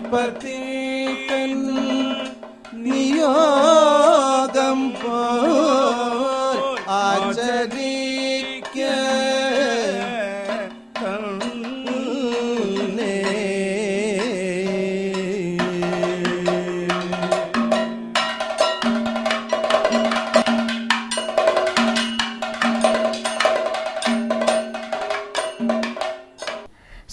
ദമ്പതികൾ നിയോഗം പോൽ ആചരിക്ക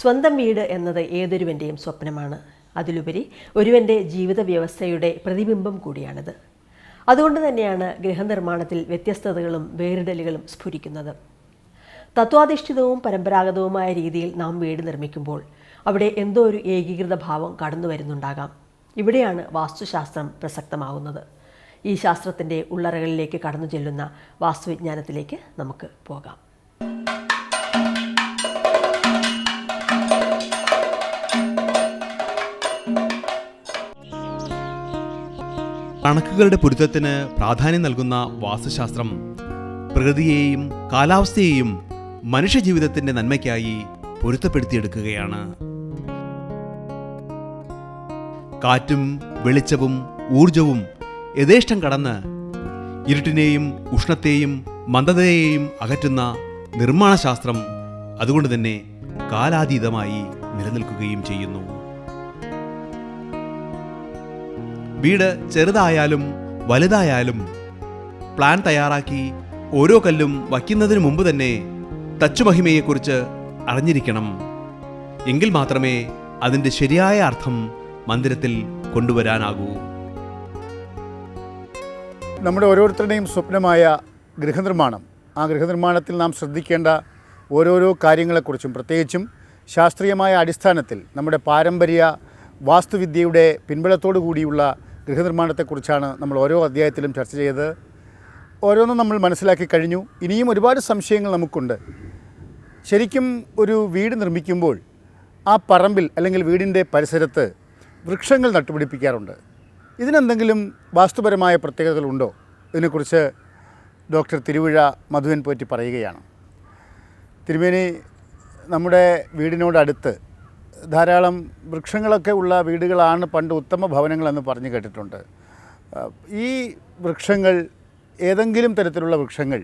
സ്വന്തം വീട് എന്നത് ഏതൊരുവൻ്റെയും സ്വപ്നമാണ്. അതിലുപരി ഒരുവൻ്റെ ജീവിത വ്യവസ്ഥയുടെ പ്രതിബിംബം കൂടിയാണിത്. അതുകൊണ്ട് തന്നെയാണ് ഗൃഹനിർമ്മാണത്തിൽ വ്യത്യസ്തതകളും വേറിടലുകളും സ്ഫുരിക്കുന്നത്. തത്വാധിഷ്ഠിതവും പരമ്പരാഗതവുമായ രീതിയിൽ നാം വീട് നിർമ്മിക്കുമ്പോൾ അവിടെ എന്തോ ഒരു ഏകീകൃത ഭാവം കടന്നു വരുന്നുണ്ടാകാം. ഇവിടെയാണ് വാസ്തുശാസ്ത്രം പ്രസക്തമാകുന്നത്. ഈ ശാസ്ത്രത്തിൻ്റെ ഉള്ളറകളിലേക്ക് കടന്നു ചെല്ലുന്ന വാസ്തുവിജ്ഞാനത്തിലേക്ക് നമുക്ക് പോകാം. കണക്കുകളുടെ പൊരുത്തത്തിന് പ്രാധാന്യം നൽകുന്ന വാസ്തുശാസ്ത്രം പ്രകൃതിയെയും കാലാവസ്ഥയെയും മനുഷ്യജീവിതത്തിന്റെ നന്മയ്ക്കായി പൊരുത്തപ്പെടുത്തിയെടുക്കുകയാണ്. കാറ്റും വെളിച്ചവും ഊർജവും യഥേഷ്ടം കടന്ന് ഇരുട്ടിനെയും ഉഷ്ണത്തെയും മന്ദതയെയും അകറ്റുന്ന നിർമ്മാണശാസ്ത്രം അതുകൊണ്ട് തന്നെ കാലാതീതമായി നിലനിൽക്കുകയും ചെയ്യുന്നു. വീട് ചെറുതായാലും വലുതായാലും പ്ലാൻ തയ്യാറാക്കി ഓരോ കല്ലും വയ്ക്കുന്നതിന് മുമ്പ് തന്നെ തച്ചുമഹിമയെക്കുറിച്ച് അറിഞ്ഞിരിക്കണം. എങ്കിൽ മാത്രമേ അതിൻ്റെ ശരിയായ അർത്ഥം മന്ദിരത്തിൽ കൊണ്ടുവരാനാകൂ. നമ്മുടെ ഓരോരുത്തരുടെയും സ്വപ്നമായ ഗൃഹനിർമ്മാണം, ആ ഗൃഹനിർമ്മാണത്തിൽ നാം ശ്രദ്ധിക്കേണ്ട ഓരോരോ കാര്യങ്ങളെക്കുറിച്ചും പ്രത്യേകിച്ചും ശാസ്ത്രീയമായ അടിസ്ഥാനത്തിൽ നമ്മുടെ പാരമ്പര്യ വാസ്തുവിദ്യയുടെ പിൻബലത്തോടു കൂടിയുള്ള ഗൃഹനിർമ്മാണത്തെക്കുറിച്ചാണ് നമ്മൾ ഓരോ അധ്യായത്തിലും ചർച്ച ചെയ്ത് ഓരോന്നും നമ്മൾ മനസ്സിലാക്കി കഴിഞ്ഞു. ഇനിയും ഒരുപാട് സംശയങ്ങൾ നമുക്കുണ്ട്. ശരിക്കും ഒരു വീട് നിർമ്മിക്കുമ്പോൾ ആ പറമ്പിൽ അല്ലെങ്കിൽ വീടിൻ്റെ പരിസരത്ത് വൃക്ഷങ്ങൾ നട്ടുപിടിപ്പിക്കാറുണ്ട്. ഇതിനെന്തെങ്കിലും വാസ്തുപരമായ പ്രത്യേകതകളുണ്ടോ? ഇതിനെക്കുറിച്ച് ഡോക്ടർ തിരുവിഴ മധുവൻ പോറ്റി പറയുകയാണ്. തിരുമേനി, നമ്മുടെ വീടിനോടടുത്ത് ധാരാളം വൃക്ഷങ്ങളൊക്കെ ഉള്ള വീടുകളാണ് പണ്ട് ഉത്തമ ഭവനങ്ങളെന്ന് പറഞ്ഞു കേട്ടിട്ടുണ്ട്. ഈ വൃക്ഷങ്ങൾ, ഏതെങ്കിലും തരത്തിലുള്ള വൃക്ഷങ്ങൾ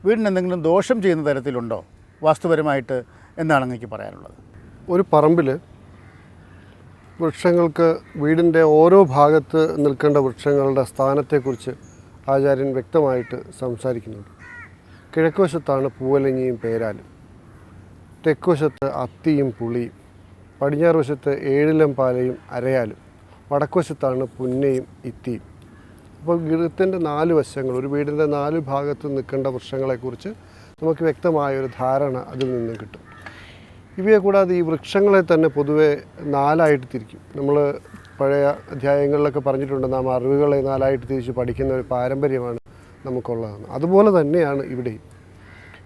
വീടിന് എന്തെങ്കിലും ദോഷം ചെയ്യുന്ന തരത്തിലുണ്ടോ വാസ്തുപരമായിട്ട്? എന്നാണ് അങ്ങേക്ക് പറയാനുള്ളത്? ഒരു പറമ്പിൽ വൃക്ഷങ്ങൾക്ക് വീടിൻ്റെ ഓരോ ഭാഗത്ത് നിൽക്കേണ്ട വൃക്ഷങ്ങളുടെ സ്ഥാനത്തെക്കുറിച്ച് ആചാര്യൻ വ്യക്തമായിട്ട് സംസാരിക്കുന്നുണ്ട്. കിഴക്കുവശത്താണ് പൂവലഞ്ഞിയും പേരാലും, തെക്കുവശത്ത് അത്തിയും പുളിയും, പടിഞ്ഞാറ് വശത്ത് ഏഴിലം പാലയും അരയാലും, വടക്കുവശത്താണ് പുന്നയും ഇത്തിയും. അപ്പോൾ ഗൃഹത്തിൻ്റെ 4 വശങ്ങൾ, ഒരു വീടിൻ്റെ 4 ഭാഗത്ത് നിൽക്കേണ്ട വൃക്ഷങ്ങളെക്കുറിച്ച് നമുക്ക് വ്യക്തമായൊരു ധാരണ അതിൽ നിന്നും കിട്ടും. ഇവയെ കൂടാതെ ഈ വൃക്ഷങ്ങളെ തന്നെ പൊതുവെ 4ആയിട്ട് തിരിക്കും. നമ്മൾ പഴയ അധ്യായങ്ങളിലൊക്കെ പറഞ്ഞിട്ടുണ്ട്, നാം അറിവുകളെ 4ആയിട്ട് തിരിച്ച് പഠിക്കുന്ന ഒരു പാരമ്പര്യമാണ് നമുക്കുള്ളതെന്ന്. അതുപോലെ തന്നെയാണ് ഇവിടെയും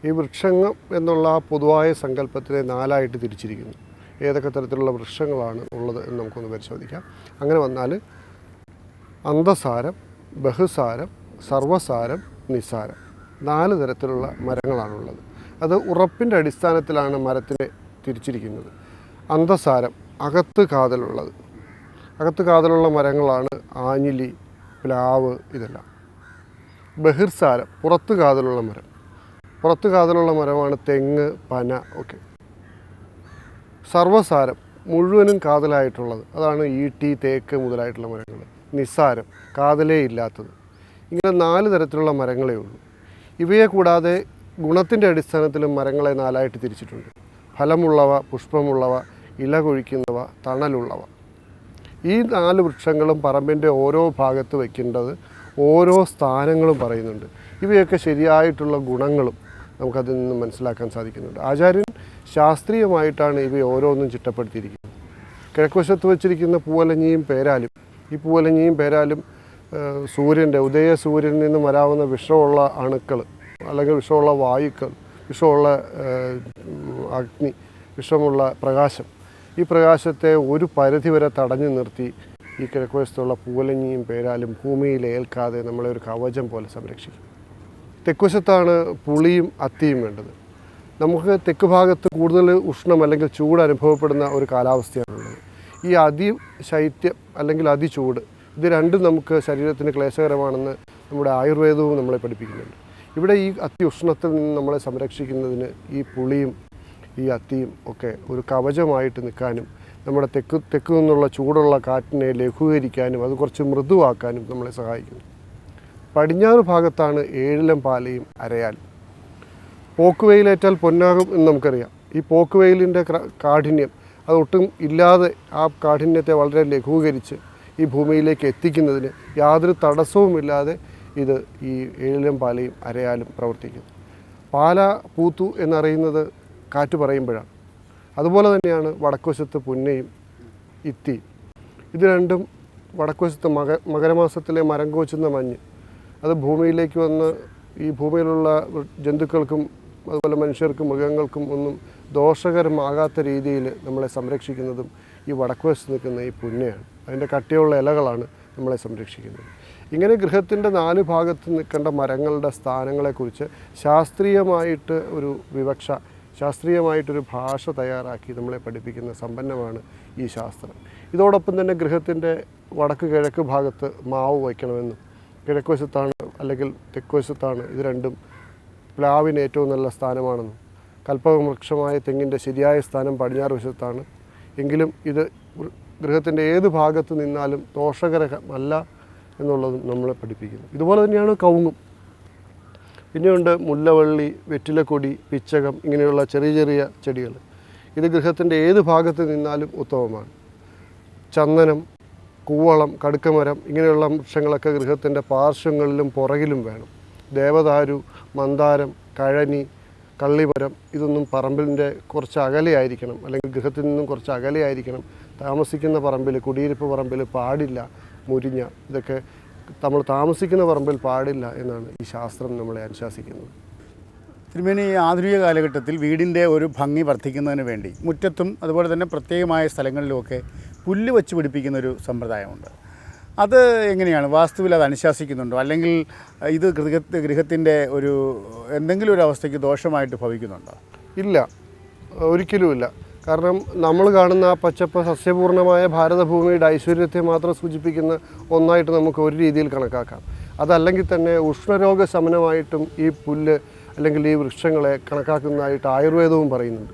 ഈ വൃക്ഷങ്ങൾ എന്നുള്ള ആ പൊതുവായ സങ്കല്പത്തിനെ 4ആയിട്ട് തിരിച്ചിരിക്കുന്നു. ഏതൊക്കെ തരത്തിലുള്ള വൃക്ഷങ്ങളാണ് ഉള്ളത് എന്ന് നമുക്കൊന്ന് പരിശോധിക്കാം. അങ്ങനെ വന്നാൽ അന്തസാരം, ബഹുസാരം, സർവസാരം, നിസാരം, 4 തരത്തിലുള്ള മരങ്ങളാണുള്ളത്. അത് ഉറപ്പിൻ്റെ അടിസ്ഥാനത്തിലാണ് മരത്തിനെ തിരിച്ചിരിക്കുന്നത്. അന്തസാരം, അകത്ത് കാതലുള്ളത്, അകത്ത് കാതലുള്ള മരങ്ങളാണ് ആഞ്ഞിലി, പ്ലാവ്, ഇതെല്ലാം. ബഹിർസാരം, പുറത്ത് കാതലുള്ള മരം, പുറത്ത് കാതലുള്ള മരമാണ് തെങ്ങ്, പന ഒക്കെ. സർവസാരം, മുഴുവനും കാതലായിട്ടുള്ളത്, അതാണ് ഈട്ടി, തേക്ക് മുതലായിട്ടുള്ള മരങ്ങൾ. നിസ്സാരം, കാതലേ ഇല്ലാത്തത്. ഇങ്ങനെ 4 തരത്തിലുള്ള മരങ്ങളേ ഉള്ളൂ. ഇവയെ കൂടാതെ ഗുണത്തിൻ്റെ അടിസ്ഥാനത്തിലും മരങ്ങളെ 4ആയിട്ട് തിരിച്ചിട്ടുണ്ട്. ഫലമുള്ളവ, പുഷ്പമുള്ളവ, ഇല കൊഴിക്കുന്നവ, തണലുള്ളവ. ഈ 4 വൃക്ഷങ്ങളും പറമ്പിൻ്റെ ഓരോ ഭാഗത്ത് വയ്ക്കേണ്ടത് ഓരോ സ്ഥാനങ്ങളും പറയുന്നുണ്ട്. ഇവയൊക്കെ ശരിയായിട്ടുള്ള ഗുണങ്ങളും നമുക്കതിൽ നിന്ന് മനസ്സിലാക്കാൻ സാധിക്കുന്നുണ്ട്. ആചാര്യൻ ശാസ്ത്രീയമായിട്ടാണ് ഇവ ഓരോന്നും ചിട്ടപ്പെടുത്തിയിരിക്കുന്നത്. കിഴക്കുവശത്ത് വച്ചിരിക്കുന്ന പൂവലഞ്ഞിയും പേരാലും, ഈ പൂവലഞ്ഞിയും പേരാലും സൂര്യൻ്റെ, ഉദയ സൂര്യനിൽ നിന്നും വരാവുന്ന വിഷമുള്ള അണുക്കൾ അല്ലെങ്കിൽ വിഷമുള്ള വായുക്കൾ, വിഷമുള്ള അഗ്നി, വിഷമുള്ള പ്രകാശം, ഈ പ്രകാശത്തെ ഒരു പരിധിവരെ തടഞ്ഞു നിർത്തി ഈ കിഴക്കുവശത്തുള്ള പൂവലഞ്ഞിയും പേരാലും ഭൂമിയിൽ ഏൽക്കാതെ നമ്മളെ ഒരു കവചം പോലെ സംരക്ഷിക്കും. തെക്കുവശത്താണ് പുളിയും അത്തിയും വേണ്ടത്. നമുക്ക് തെക്ക് ഭാഗത്ത് കൂടുതൽ ഉഷ്ണം അല്ലെങ്കിൽ ചൂട് അനുഭവപ്പെടുന്ന ഒരു കാലാവസ്ഥയാണുള്ളത്. ഈ അതിശൈത്യം അല്ലെങ്കിൽ അതിചൂട് ഇത് രണ്ടും നമുക്ക് ശരീരത്തിന് ക്ലേശകരമാണെന്ന് നമ്മുടെ ആയുർവേദവും നമ്മളെ പഠിപ്പിക്കുന്നുണ്ട്. ഇവിടെ ഈ അത്യുഷ്ണത്തിൽ നിന്ന് നമ്മളെ സംരക്ഷിക്കുന്നതിന് ഈ പുളിയും ഈ അത്തിയും ഒക്കെ ഒരു കവചമായിട്ട് നിൽക്കാനും നമ്മുടെ തെക്ക് നിന്നുള്ള ചൂടുള്ള കാറ്റിനെ ലഘൂകരിക്കാനും അത് കുറച്ച് മൃദുവാക്കാനും നമ്മളെ സഹായിക്കുന്നു. പടിഞ്ഞാറ് ഭാഗത്താണ് ഏഴിലം പാലയും അരയാലും. പോക്കുവെയിലേറ്റാൽ പൊന്നാകും എന്ന് നമുക്കറിയാം. ഈ പോക്കുവെയിലിൻ്റെ കാഠിന്യം അതൊട്ടും ഇല്ലാതെ ആ കാഠിന്യത്തെ വളരെ ലഘൂകരിച്ച് ഈ ഭൂമിയിലേക്ക് എത്തിക്കുന്നതിന് യാതൊരു തടസ്സവുമില്ലാതെ ഇത് ഈ ഏഴിലം പാലയും അരയാലും പ്രവർത്തിക്കുന്നു. പാല പൂത്തു എന്നറിയുന്നത് കാറ്റ് പറയുമ്പോഴാണ്. അതുപോലെ തന്നെയാണ് വടക്കുവശത്ത് പുന്നയും ഇത്തിയും. ഇത് രണ്ടും വടക്കുവശത്ത് മകരമാസത്തിലെ മരം കോച്ചുന്ന മഞ്ഞ് അത് ഭൂമിയിലേക്ക് വന്ന് ഈ ഭൂമിയിലുള്ള ജന്തുക്കൾക്കും അതുപോലെ മനുഷ്യർക്കും മൃഗങ്ങൾക്കും ഒന്നും ദോഷകരമാകാത്ത രീതിയിൽ നമ്മളെ സംരക്ഷിക്കുന്നതും ഈ വടക്കുവശത്ത് നിൽക്കുന്ന ഈ പുന്നയാണ്. അതിൻ്റെ കട്ടിയുള്ള ഇലകളാണ് നമ്മളെ സംരക്ഷിക്കുന്നത്. ഇങ്ങനെ ഗൃഹത്തിൻ്റെ 4 ഭാഗത്ത് നിൽക്കേണ്ട മരങ്ങളുടെ സ്ഥാനങ്ങളെക്കുറിച്ച് ശാസ്ത്രീയമായിട്ട് ഒരു വിവക്ഷ, ശാസ്ത്രീയമായിട്ടൊരു ഭാഷ തയ്യാറാക്കി നമ്മളെ പഠിപ്പിക്കുന്ന സമ്പന്നമാണ് ഈ ശാസ്ത്രം. ഇതോടൊപ്പം തന്നെ ഗൃഹത്തിൻ്റെ വടക്ക് കിഴക്ക് ഭാഗത്ത് മാവ് വയ്ക്കണമെന്നും കിഴക്ക് വശത്താണ് അല്ലെങ്കിൽ തെക്ക് വശത്താണ് ഇത് രണ്ടും പ്ലാവിന് ഏറ്റവും നല്ല സ്ഥാനമാണെന്നും കൽപ്പവൃക്ഷമായ തെങ്ങിൻ്റെ ശരിയായ സ്ഥാനം പടിഞ്ഞാറ് വശത്താണ് എങ്കിലും ഇത് ഗൃഹത്തിൻ്റെ ഏത് ഭാഗത്ത് നിന്നാലും ദോഷകരമല്ല എന്നുള്ളതും നമ്മളെ പഠിപ്പിക്കുന്നു. ഇതുപോലെ തന്നെയാണ് കവുങ്ങും. പിന്നെയുണ്ട് മുല്ലവള്ളി, വെറ്റിലക്കൊടി, പിച്ചകം ഇങ്ങനെയുള്ള ചെറിയ ചെറിയ ചെടികൾ. ഇത് ഗൃഹത്തിൻ്റെ ഏത് ഭാഗത്ത് നിന്നാലും ഉത്തമമാണ്. ചന്ദനം, കൂവളം, കടുക്കമരം ഇങ്ങനെയുള്ള വൃക്ഷങ്ങളൊക്കെ ഗൃഹത്തിൻ്റെ പാർശ്വങ്ങളിലും പുറകിലും വേണം. ദേവദാരു, മന്ദാരം, കഴനി, കള്ളിമരം ഇതൊന്നും പറമ്പിൻ്റെ കുറച്ച് അകലെയായിരിക്കണം, അല്ലെങ്കിൽ ഗൃഹത്തിൽ നിന്നും കുറച്ച് അകലെയായിരിക്കണം. താമസിക്കുന്ന പറമ്പിൽ, കുടിയിരിപ്പ് പറമ്പിൽ പാടില്ല മുരിഞ്ഞ. ഇതൊക്കെ നമ്മൾ താമസിക്കുന്ന പറമ്പിൽ പാടില്ല എന്നാണ് ഈ ശാസ്ത്രം നമ്മളെ അനുശാസിക്കുന്നത്. തിരുമേനി, ഈ ആധുനിക കാലഘട്ടത്തിൽ വീടിൻ്റെ ഒരു ഭംഗി വർദ്ധിക്കുന്നതിന് വേണ്ടി മുറ്റത്തും അതുപോലെ തന്നെ പ്രത്യേകമായ സ്ഥലങ്ങളിലുമൊക്കെ പുല്ല് വെച്ച് പിടിപ്പിക്കുന്നൊരു സമ്പ്രദായമുണ്ട്. അത് എങ്ങനെയാണ്? വാസ്തുവിൽ അത് അനുശാസിക്കുന്നുണ്ടോ, അല്ലെങ്കിൽ ഇത് ഗൃഹത്തിൻ്റെ ഒരു എന്തെങ്കിലും ഒരു അവസ്ഥയ്ക്ക് ദോഷമായിട്ട് ഭവിക്കുന്നുണ്ടോ? ഇല്ല, ഒരിക്കലുമില്ല. കാരണം നമ്മൾ കാണുന്ന ആ പച്ചപ്പ് സസ്യപൂർണ്ണമായ ഭാരതഭൂമിയുടെ ഐശ്വര്യത്തെ മാത്രം സൂചിപ്പിക്കുന്ന ഒന്നായിട്ട് നമുക്ക് ഒരു രീതിയിൽ കണക്കാക്കാം. അതല്ലെങ്കിൽ തന്നെ ഉഷ്ണരോഗ ശമനമായിട്ടും ഈ പുല്ല് അല്ലെങ്കിൽ ഈ വൃക്ഷങ്ങളെ കണക്കാക്കുന്നതായിട്ട് ആയുർവേദവും പറയുന്നുണ്ട്.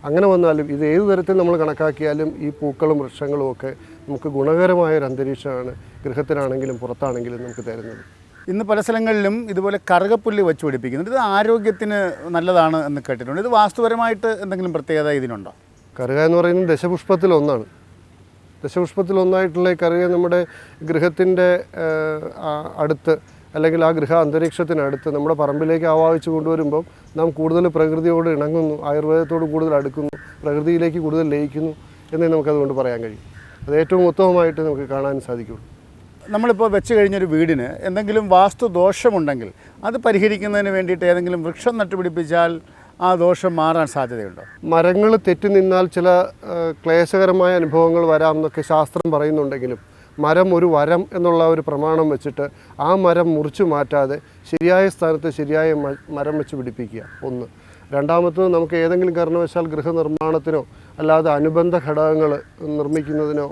അങ്ങനെ വന്നാലും ഇത് ഏതു തരത്തിൽ നമ്മൾ കണക്കാക്കിയാലും ഈ പൂക്കളും വൃക്ഷങ്ങളും ഒക്കെ നമുക്ക് ഗുണകരമായ ഒരു അന്തരീക്ഷമാണ് ഗൃഹത്തിനാണെങ്കിലും പുറത്താണെങ്കിലും നമുക്ക് തരുന്നത്. ഇന്ന് പല സ്ഥലങ്ങളിലും ഇതുപോലെ കറുകപ്പുല്ല് വെച്ച് പിടിപ്പിക്കുന്നുണ്ട്. ഇത് ആരോഗ്യത്തിന് നല്ലതാണ് എന്ന് കേട്ടിട്ടുണ്ട്. ഇത് വാസ്തുപരമായിട്ട് എന്തെങ്കിലും പ്രത്യേകത ഇതിനുണ്ടോ? കറുക എന്ന് പറയുന്നത് ദശപുഷ്പത്തിലൊന്നാണ്. ദശപുഷ്പത്തിലൊന്നായിട്ടുള്ള ഈ കറുക നമ്മുടെ ഗൃഹത്തിൻ്റെ അടുത്ത് അല്ലെങ്കിൽ ആ ഗൃഹ അന്തരീക്ഷത്തിനടുത്ത് നമ്മുടെ പറമ്പിലേക്ക് ആവാഹിച്ച് കൊണ്ടുവരുമ്പം നാം കൂടുതൽ പ്രകൃതിയോട് ഇണങ്ങുന്നു, ആയുർവേദത്തോട് കൂടുതൽ അടുക്കുന്നു, പ്രകൃതിയിലേക്ക് കൂടുതൽ ലയിക്കുന്നു എന്നേ നമുക്കതുകൊണ്ട് പറയാൻ കഴിയും. അത് ഏറ്റവും ഉത്തമമായിട്ട് നമുക്ക് കാണാൻ സാധിക്കുള്ളൂ. നമ്മളിപ്പോൾ വെച്ച് കഴിഞ്ഞൊരു വീടിന് എന്തെങ്കിലും വാസ്തു ദോഷമുണ്ടെങ്കിൽ അത് പരിഹരിക്കുന്നതിന് വേണ്ടിയിട്ട് ഏതെങ്കിലും വൃക്ഷം നട്ടുപിടിപ്പിച്ചാൽ ആ ദോഷം മാറാൻ സാധ്യതയുണ്ടോ? മരങ്ങൾ തെറ്റി നിന്നാൽ ചില ക്ലേശകരമായ അനുഭവങ്ങൾ വരാം എന്നൊക്കെ ശാസ്ത്രം പറയുന്നുണ്ടെങ്കിലും മരം ഒരു വരം എന്നുള്ള ഒരു പ്രമാണം വെച്ചിട്ട് ആ മരം മുറിച്ചു മാറ്റാതെ ശരിയായ സ്ഥാനത്ത് ശരിയായ മരം വെച്ച് പിടിപ്പിക്കുക ഒന്ന്. രണ്ടാമത്തത്, നമുക്ക് ഏതെങ്കിലും കാരണവശാൽ ഗൃഹനിർമ്മാണത്തിനോ അല്ലാതെ അനുബന്ധ ഘടകങ്ങൾ നിർമ്മിക്കുന്നതിനോ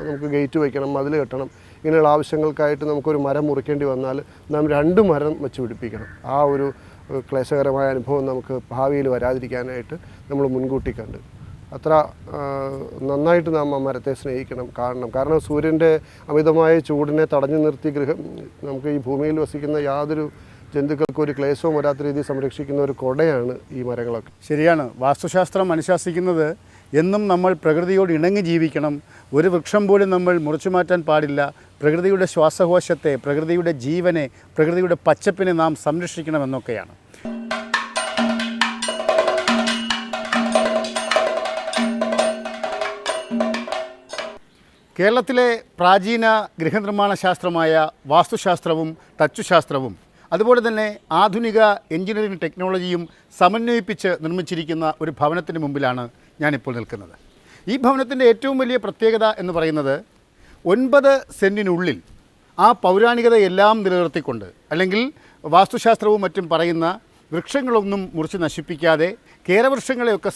നമുക്ക് ഗേറ്റ് വയ്ക്കണം, മതിൽ കെട്ടണം, ഇങ്ങനെയുള്ള ആവശ്യങ്ങൾക്കായിട്ട് നമുക്കൊരു മരം മുറിക്കേണ്ടി വന്നാൽ നാം 2 മരം വെച്ച് പിടിപ്പിക്കണം. ആ ഒരു ക്ലേശകരമായ അനുഭവം നമുക്ക് ഭാവിയിൽ വരാതിരിക്കാനായിട്ട് നമ്മൾ മുൻകൂട്ടി കണ്ട് അത്ര നന്നായിട്ട് നാം ആ മരത്തെ സ്നേഹിക്കണം, കാണണം. കാരണം സൂര്യൻ്റെ അമിതമായ ചൂടിനെ തടഞ്ഞു നിർത്തി നമുക്ക് ഈ ഭൂമിയിൽ വസിക്കുന്ന യാതൊരു ജന്തുക്കൾക്കും ഒരു ക്ലേശവും വരാത്ത രീതിയിൽ സംരക്ഷിക്കുന്ന ഒരു കൊടയാണ് ഈ മരങ്ങളൊക്കെ. ശരിയാണ്. വാസ്തുശാസ്ത്രം അനുശാസിക്കുന്നത് എന്നും നമ്മൾ പ്രകൃതിയോട് ഇണങ്ങി ജീവിക്കണം, ഒരു വൃക്ഷം പോലും നമ്മൾ മുറിച്ചു മാറ്റാൻ പാടില്ല, പ്രകൃതിയുടെ ശ്വാസകോശത്തെ, പ്രകൃതിയുടെ ജീവനെ, പ്രകൃതിയുടെ പച്ചപ്പിനെ നാം സംരക്ഷിക്കണമെന്നൊക്കെയാണ്. കേരളത്തിലെ പ്രാചീന ഗൃഹനിർമ്മാണ ശാസ്ത്രമായ വാസ്തുശാസ്ത്രവും തച്ചുശാസ്ത്രവും അതുപോലെ തന്നെ ആധുനിക എഞ്ചിനീയറിംഗ് ടെക്നോളജിയും സമന്വയിപ്പിച്ച് നിർമ്മിച്ചിരിക്കുന്ന ഒരു ഭവനത്തിന് മുമ്പിലാണ് ഞാനിപ്പോൾ നിൽക്കുന്നത്. ഈ ഭവനത്തിൻ്റെ ഏറ്റവും വലിയ പ്രത്യേകത എന്ന് പറയുന്നത് 9 സെൻറ്റിനുള്ളിൽ ആ പൗരാണികതയെല്ലാം നിലനിർത്തിക്കൊണ്ട്, അല്ലെങ്കിൽ വാസ്തുശാസ്ത്രവും മറ്റും പറയുന്ന വൃക്ഷങ്ങളൊന്നും മുറിച്ച് നശിപ്പിക്കാതെ കേരവൃക്ഷങ്ങളെയൊക്കെ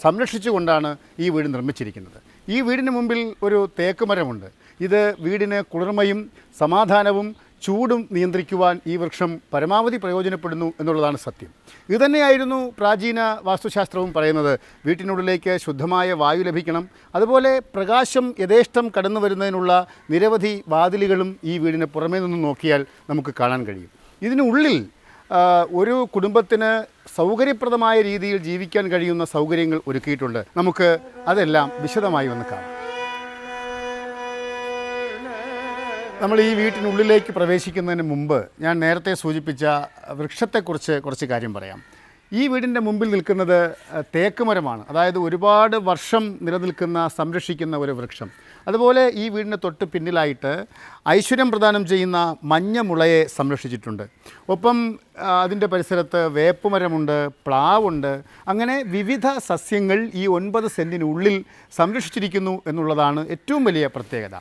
സംരക്ഷിച്ചുകൊണ്ടാണ് ഈ വീട് നിർമ്മിച്ചിരിക്കുന്നത്. ഈ വീടിന് മുമ്പിൽ ഒരു തേക്ക് മരമുണ്ട്. ഇത് വീടിന് കുളിർമയും സമാധാനവും ചൂടും നിയന്ത്രിക്കുവാൻ ഈ വൃക്ഷം പരമാവധി പ്രയോജനപ്പെടുന്നു എന്നുള്ളതാണ് സത്യം. ഇതുതന്നെയായിരുന്നു പ്രാചീന വാസ്തുശാസ്ത്രവും പറയുന്നത്. വീട്ടിനുള്ളിലേക്ക് ശുദ്ധമായ വായു ലഭിക്കണം, അതുപോലെ പ്രകാശം യഥേഷ്ടം കടന്നു വരുന്നതിനുള്ള നിരവധി വാതിലുകളും ഈ വീടിന് പുറമേ നിന്ന് നോക്കിയാൽ നമുക്ക് കാണാൻ കഴിയും. ഇതിനുള്ളിൽ ഒരു കുടുംബത്തിന് സൗകര്യപ്രദമായ രീതിയിൽ ജീവിക്കാൻ കഴിയുന്ന സൗകര്യങ്ങൾ ഒരുക്കിയിട്ടുണ്ട്. നമുക്ക് അതെല്ലാം വിശദമായി ഒന്ന് കാണാം. നമ്മൾ ഈ വീട്ടിനുള്ളിലേക്ക് പ്രവേശിക്കുന്നതിന് മുമ്പ് ഞാൻ നേരത്തെ സൂചിപ്പിച്ച വൃക്ഷത്തെക്കുറിച്ച് കുറച്ച് കാര്യം പറയാം. ഈ വീടിൻ്റെ മുമ്പിൽ നിൽക്കുന്നത് തേക്ക് മരമാണ്. അതായത് ഒരുപാട് വർഷം നിലനിൽക്കുന്ന സംരക്ഷിക്കുന്ന ഒരു വൃക്ഷം. അതുപോലെ ഈ വീടിന് തൊട്ട് പിന്നിലായിട്ട് ഐശ്വര്യം പ്രദാനം ചെയ്യുന്ന മഞ്ഞമുളയെ സംരക്ഷിച്ചിട്ടുണ്ട്. ഒപ്പം അതിൻ്റെ പരിസരത്ത് വേപ്പുമരമുണ്ട്, പ്ലാവുണ്ട്. അങ്ങനെ വിവിധ സസ്യങ്ങൾ ഈ 9 സെൻറ്റിനുള്ളിൽ സംരക്ഷിച്ചിരിക്കുന്നു എന്നുള്ളതാണ് ഏറ്റവും വലിയ പ്രത്യേകത.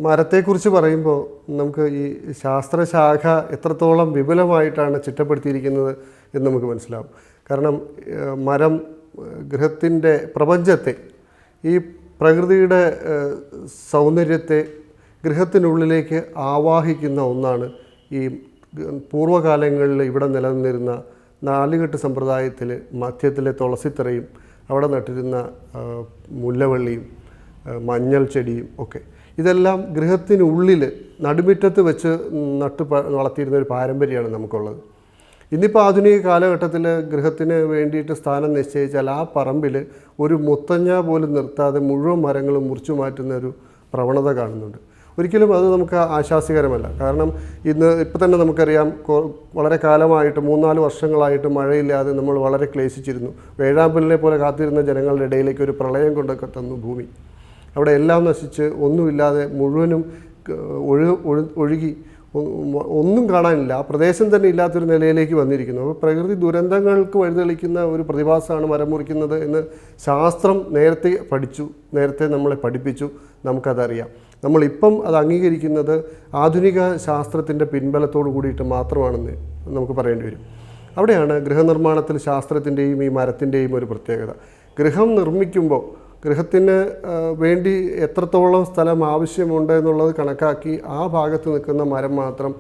മരത്തെക്കുറിച്ച് പറയുമ്പോൾ നമുക്ക് ഈ ശാസ്ത്രശാഖ എത്രത്തോളം വിപുലമായിട്ടാണ് ചിട്ടപ്പെടുത്തിയിരിക്കുന്നത് എന്ന് നമുക്ക് മനസ്സിലാവും. കാരണം മരം ഗൃഹത്തിൻ്റെ പ്രപഞ്ചത്തെ, ഈ പ്രകൃതിയുടെ സൗന്ദര്യത്തെ ഗൃഹത്തിനുള്ളിലേക്ക് ആവാഹിക്കുന്ന ഒന്നാണ്. ഈ പൂർവ്വകാലങ്ങളിൽ ഇവിടെ നിലനിന്നിരുന്ന നാലുകെട്ട് സമ്പ്രദായത്തിൽ മധ്യത്തിലെ തുളസിത്തറയും അവിടെ നട്ടിരുന്ന മുല്ലവള്ളിയും മഞ്ഞൾ ചെടിയും ഒക്കെ, ഇതെല്ലാം ഗൃഹത്തിനുള്ളിൽ നടുമുറ്റത്ത് വെച്ച് നട്ട് വളർത്തിയിരുന്ന ഒരു പാരമ്പര്യമാണ് നമുക്കുള്ളത്. ഇന്നിപ്പോൾ ആധുനിക കാലഘട്ടത്തിൽ ഗൃഹത്തിന് വേണ്ടിയിട്ട് സ്ഥാനം നിശ്ചയിച്ചാൽ ആ പറമ്പിൽ ഒരു മുത്തങ്ങ പോലും നിർത്താതെ മുഴുവൻ മരങ്ങളും മുറിച്ചു മാറ്റുന്ന ഒരു പ്രവണത കാണുന്നുണ്ട്. ഒരിക്കലും അത് നമുക്ക് ആശാസ്യകരമല്ല. കാരണം ഇപ്പം തന്നെ നമുക്കറിയാം, വളരെ കാലമായിട്ട് 3-4 വർഷങ്ങളായിട്ട് മഴയില്ലാതെ നമ്മൾ വളരെ ക്ലേശിച്ചിരുന്നു. വേഴാമ്പലിനെ പോലെ കാത്തിരുന്ന ജനങ്ങളുടെ ഇടയിലേക്ക് ഒരു പ്രളയം കൊണ്ടൊക്കെ തന്നു ഭൂമി. അവിടെ എല്ലാം നശിച്ച് ഒന്നുമില്ലാതെ മുഴുവനും ഒഴുകി ഒന്നും കാണാനില്ല, ആ പ്രദേശം തന്നെ ഇല്ലാത്തൊരു നിലയിലേക്ക് വന്നിരിക്കുന്നു. അപ്പോൾ പ്രകൃതി ദുരന്തങ്ങൾക്ക് വഴിതെളിക്കുന്ന ഒരു പ്രതിഭാസമാണ് മരം മുറിക്കുന്നത് എന്ന് ശാസ്ത്രം നേരത്തെ നമ്മളെ പഠിപ്പിച്ചു. നമുക്കതറിയാം. നമ്മളിപ്പം അത് അംഗീകരിക്കുന്നത് ആധുനിക ശാസ്ത്രത്തിൻ്റെ പിൻബലത്തോട് കൂടിയിട്ട് മാത്രമാണെന്ന് നമുക്ക് പറയേണ്ടി വരും. അവിടെയാണ് ഗൃഹനിർമ്മാണത്തിൽ ശാസ്ത്രത്തിൻ്റെയും ഈ മരത്തിൻ്റെയും ഒരു പ്രത്യേകത. ഗൃഹം നിർമ്മിക്കുമ്പോൾ ഗൃഹത്തിന് വേണ്ടി എത്രത്തോളം സ്ഥലം ആവശ്യമുണ്ട് എന്നുള്ളത് കണക്കാക്കി ആ ഭാഗത്ത് നിൽക്കുന്ന മരം മാത്രം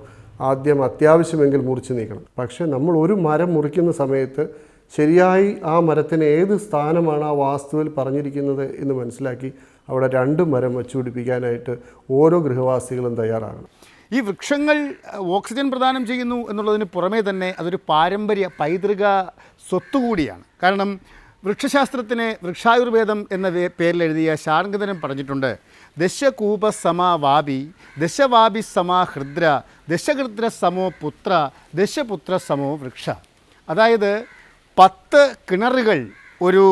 ആദ്യം അത്യാവശ്യമെങ്കിൽ മുറിച്ച് നീക്കണം. പക്ഷേ നമ്മൾ ഒരു മരം മുറിക്കുന്ന സമയത്ത് ശരിയായി ആ മരത്തിന് ഏത് സ്ഥാനമാണ് ആ വാസ്തുവിൽ പറഞ്ഞിരിക്കുന്നത് എന്ന് മനസ്സിലാക്കി അവിടെ 2 മരം വച്ചുപിടിപ്പിക്കാനായിട്ട് ഓരോ ഗൃഹവാസികളും തയ്യാറാകണം. ഈ വൃക്ഷങ്ങൾ ഓക്സിജൻ പ്രദാനം ചെയ്യുന്നു എന്നുള്ളതിന് പുറമേ തന്നെ അതൊരു പാരമ്പര്യ പൈതൃക സ്വത്തുകൂടിയാണ്. കാരണം വൃക്ഷശാസ്ത്രത്തിന് വൃക്ഷായുർവേദം എന്ന പേരിൽ എഴുതിയ ശാർംഗധരം പറഞ്ഞിട്ടുണ്ട്: ദശകൂപ സമ വാബി, ദശവാബി സമ ഹൃദ്ര, ദശഹൃദ്ര സമോ പുത്ര, ദശപുത്ര സമോ വൃക്ഷ. അതായത് 10 കിണറുകൾ ഒരു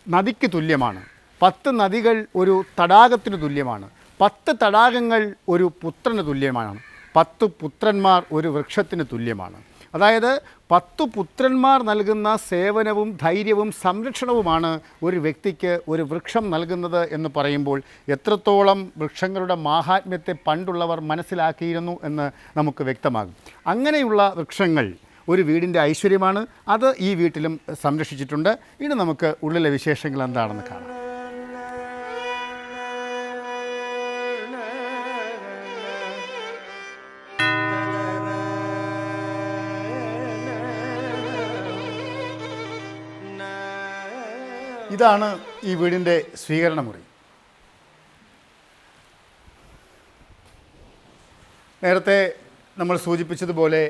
നദിക്ക് തുല്യമാണ്, 10 നദികൾ ഒരു തടാകത്തിന് തുല്യമാണ്, 10 തടാകങ്ങൾ ഒരു പുത്രന് തുല്യമാണ്, 10 പുത്രന്മാർ ഒരു വൃക്ഷത്തിന് തുല്യമാണ്. അതായത് 10 പുത്രന്മാർ നൽകുന്ന സേവനവും ധൈര്യവും സംരക്ഷണവുമാണ് ഒരു വ്യക്തിക്ക് ഒരു വൃക്ഷം നൽകുന്നത് എന്ന് പറയുമ്പോൾ എത്രത്തോളം വൃക്ഷങ്ങളുടെ മാഹാത്മ്യത്തെ പണ്ടുള്ളവർ മനസ്സിലാക്കിയിരുന്നു എന്ന് നമുക്ക് വ്യക്തമാകും. അങ്ങനെയുള്ള വൃക്ഷങ്ങൾ ഒരു വീടിൻ്റെ ഐശ്വര്യമാണ്. അത് ഈ വീട്ടിലും സംരക്ഷിച്ചിട്ടുണ്ട്. ഇനി നമുക്ക് ഉള്ളിലെ വിശേഷങ്ങൾ എന്താണെന്ന് കാണാം. ഇതാണ് ഈ വീടിൻ്റെ സ്വീകരണ മുറി. നേരത്തെ നമ്മൾ സൂചിപ്പിച്ചതുപോലെ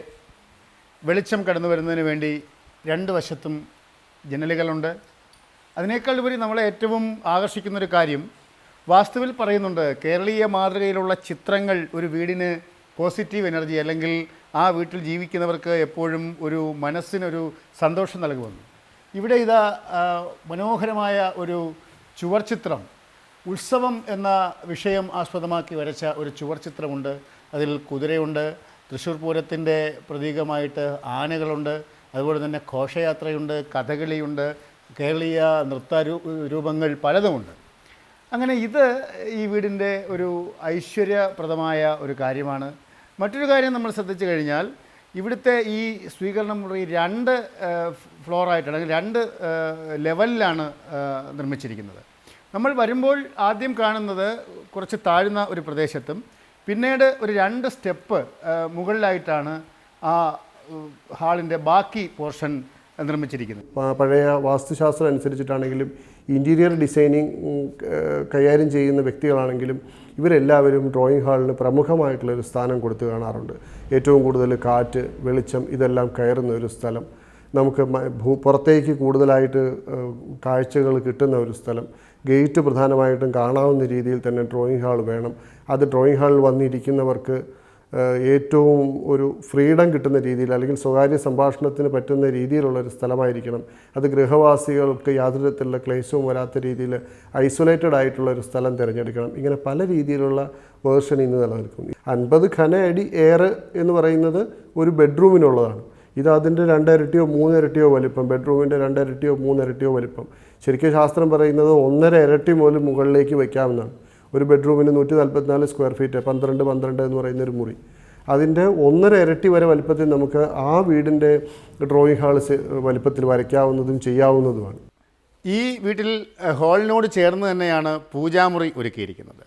വെളിച്ചം കടന്നു വരുന്നതിന് വേണ്ടി 2 വശത്തും ജനലുകളുണ്ട്. അതിനേക്കാൾ ഉപരി നമ്മളെ ഏറ്റവും ആകർഷിക്കുന്നൊരു കാര്യം, വാസ്തുവിൽ പറയുന്നുണ്ട്, കേരളീയ മാതൃകയിലുള്ള ചിത്രങ്ങൾ ഒരു വീടിന് പോസിറ്റീവ് എനർജി, അല്ലെങ്കിൽ ആ വീട്ടിൽ ജീവിക്കുന്നവർക്ക് എപ്പോഴും ഒരു മനസ്സിനൊരു സന്തോഷം നൽകുമെന്ന്. ഇവിടെ ഇതാ മനോഹരമായ ഒരു ചുവർച്ചിത്രം, ഉത്സവം എന്ന വിഷയം ആസ്പദമാക്കി വരച്ച ഒരു ചുവർച്ചിത്രമുണ്ട്. അതിൽ കുതിരയുണ്ട്, തൃശ്ശൂർ പൂരത്തിൻ്റെ പ്രതീകമായിട്ട് ആനകളുണ്ട്, അതുപോലെ തന്നെ ഘോഷയാത്രയുണ്ട്, കഥകളിയുണ്ട്, കേരളീയ നൃത്ത രൂപങ്ങൾ പലതുമുണ്ട്. അങ്ങനെ ഇത് ഈ വീടിൻ്റെ ഒരു ഐശ്വര്യപ്രദമായ ഒരു കാര്യമാണ്. മറ്റൊരു കാര്യം നമ്മൾ ശ്രദ്ധിച്ചു കഴിഞ്ഞാൽ, ഇവിടുത്തെ ഈ സ്വീകരണ മുറി 2 ഫ്ലോറായിട്ട് അല്ലെങ്കിൽ 2 ലെവലിലാണ് നിർമ്മിച്ചിരിക്കുന്നത്. നമ്മൾ വരുമ്പോൾ ആദ്യം കാണുന്നത് കുറച്ച് താഴ്ന്ന ഒരു പ്രദേശത്തും പിന്നീട് ഒരു 2 സ്റ്റെപ്പ് മുകളിലായിട്ടാണ് ആ ഹാളിൻ്റെ ബാക്കി പോർഷൻ നിർമ്മിച്ചിരിക്കുന്നത്. പഴയ വാസ്തുശാസ്ത്രം അനുസരിച്ചിട്ടാണെങ്കിലും ഇൻറ്റീരിയർ ഡിസൈനിങ് കൈകാര്യം ചെയ്യുന്ന വ്യക്തികളാണെങ്കിലും ഇവരെല്ലാവരും ഡ്രോയിങ് ഹാളിന് പ്രമുഖമായിട്ടുള്ളൊരു സ്ഥാനം കൊടുത്തു കാണാറുണ്ട്. ഏറ്റവും കൂടുതൽ കാറ്റ്, വെളിച്ചം ഇതെല്ലാം കയറുന്ന ഒരു സ്ഥലം, നമുക്ക് പുറത്തേക്ക് കൂടുതലായിട്ട് കാഴ്ചകൾ കിട്ടുന്ന ഒരു സ്ഥലം, ഗേറ്റ് പ്രധാനമായിട്ടും കാണാവുന്ന രീതിയിൽ തന്നെ ഡ്രോയിങ് ഹാൾ വേണം. അത് ഡ്രോയിങ് ഹാളിൽ വന്നിരിക്കുന്നവർക്ക് ഏറ്റവും ഒരു ഫ്രീഡം കിട്ടുന്ന രീതിയിൽ അല്ലെങ്കിൽ സ്വകാര്യ സംഭാഷണത്തിന് പറ്റുന്ന രീതിയിലുള്ളൊരു സ്ഥലമായിരിക്കണം. അത് ഗൃഹവാസികൾക്ക് യാതൊരു തരത്തിലുള്ള ക്ലേശവും വരാത്ത രീതിയിൽ ഐസൊലേറ്റഡ് ആയിട്ടുള്ളൊരു സ്ഥലം തിരഞ്ഞെടുക്കണം. ഇങ്ങനെ പല രീതിയിലുള്ള വേർഷൻ ഇന്ന് നിലനിൽക്കും. 50 ഘന അടി എയർ എന്ന് പറയുന്നത് ഒരു ബെഡ്റൂമിനുള്ളതാണ്. ഇത് അതിൻ്റെ 2 ഇരട്ടിയോ 3 ഇരട്ടിയോ വലിപ്പം, ബെഡ്റൂമിൻ്റെ 2 ഇരട്ടിയോ 3 ഇരട്ടിയോ വലിപ്പം. ശരിക്കും ശാസ്ത്രം പറയുന്നത് 1.5 ഇരട്ടി മുതൽ മുകളിലേക്ക് വയ്ക്കാവുന്നതാണ്. ഒരു ബെഡ്റൂമിന് 144 സ്ക്വയർ ഫീറ്റ്, 12 എന്ന് പറയുന്നൊരു മുറി, അതിൻ്റെ 1.5 ഇരട്ടി വരെ വലിപ്പത്തിൽ നമുക്ക് ആ വീടിൻ്റെ ഡ്രോയിങ് ഹാൾ വലിപ്പത്തിൽ വരയ്ക്കാവുന്നതും ചെയ്യാവുന്നതുമാണ്. ഈ വീട്ടിൽ ഹാളിനോട് ചേർന്ന് തന്നെയാണ് പൂജാമുറി ഒരുക്കിയിരിക്കുന്നത്.